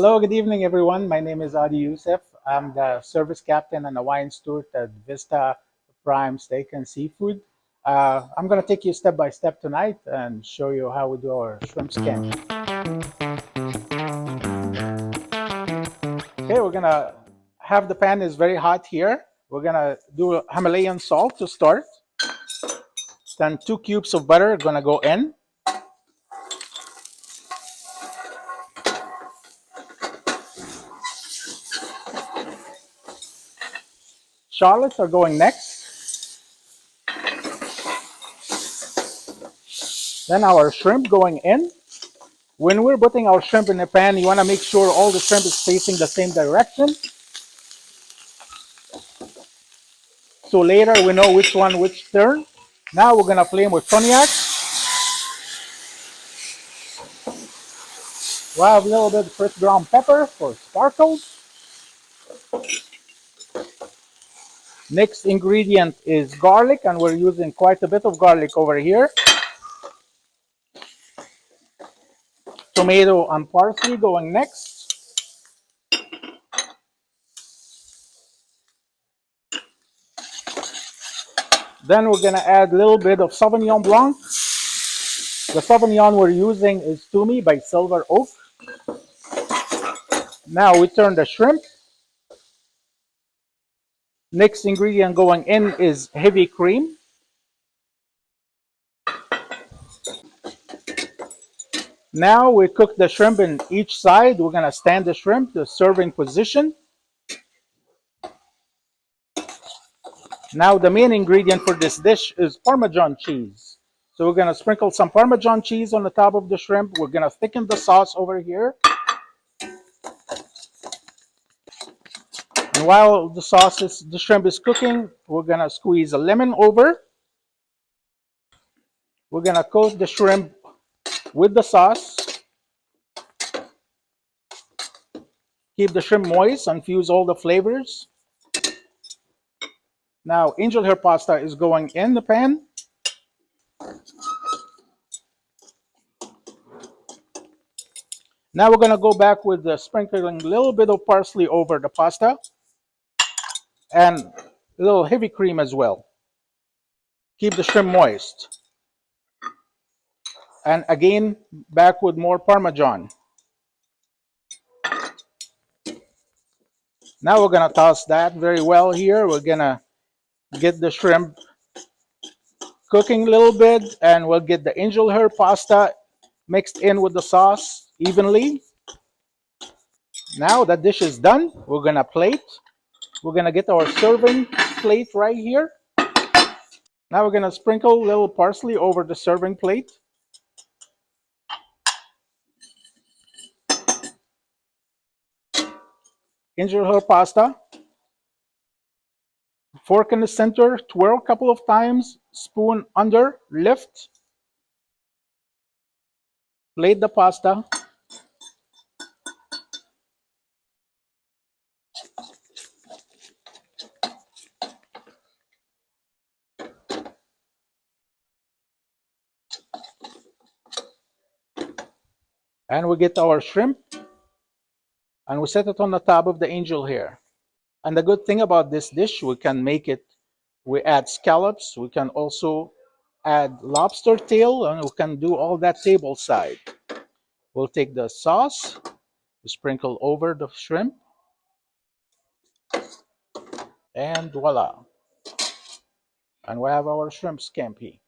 Hello, good evening, everyone. My name is Adi Youssef. I'm the service captain and the wine steward at Vista Prime Steak and Seafood. I'm going to take you step by step tonight and show you how we do our shrimp scampi. Okay, we're going to have the pan is very hot here. We're going to do Himalayan salt to start. Then 2 cubes of butter are going to go in. Shallots are going next. Then our shrimp going in. When we're putting our shrimp in the pan, you want to make sure all the shrimp is facing the same direction. So later we know which turn. Now we're going to flame with cognac. We'll have a little bit of fresh ground pepper for sparkles. Next ingredient is garlic, and we're using quite a bit of garlic over here. Tomato and parsley going next. Then we're going to add a little bit of Sauvignon Blanc. The Sauvignon we're using is Toomey by Silver Oak. Now we turn the shrimp. Next ingredient going in is heavy cream. Now we cook the shrimp in each side. We're going to stand the shrimp to serving position. Now the main ingredient for this dish is Parmesan cheese. So we're going to sprinkle some Parmesan cheese on the top of the shrimp. We're going to thicken the sauce over here. And while the shrimp is cooking, we're going to squeeze a lemon over. We're going to coat the shrimp with the sauce. Keep the shrimp moist, infuse all the flavors. Now, angel hair pasta is going in the pan. Now we're going to go back with the sprinkling a little bit of parsley over the pasta and a little heavy cream as well. Keep the shrimp moist. And again, back with more Parmesan. Now we're going to toss that very well here. We're going to get the shrimp cooking a little bit, and we'll get the angel hair pasta mixed in with the sauce evenly. Now that dish is done, we're going to plate. We're going to get our serving plate right here. Now we're going to sprinkle a little parsley over the serving plate. Angel hair pasta. Fork in the center, twirl a couple of times, spoon under, lift. Plate the pasta. And we get our shrimp. And we set it on the top of the angel hair. And the good thing about this dish, we add scallops, we can also add lobster tail, and we can do all that table side. We'll take the sauce, sprinkle over the shrimp, and voila. And we have our shrimp scampi.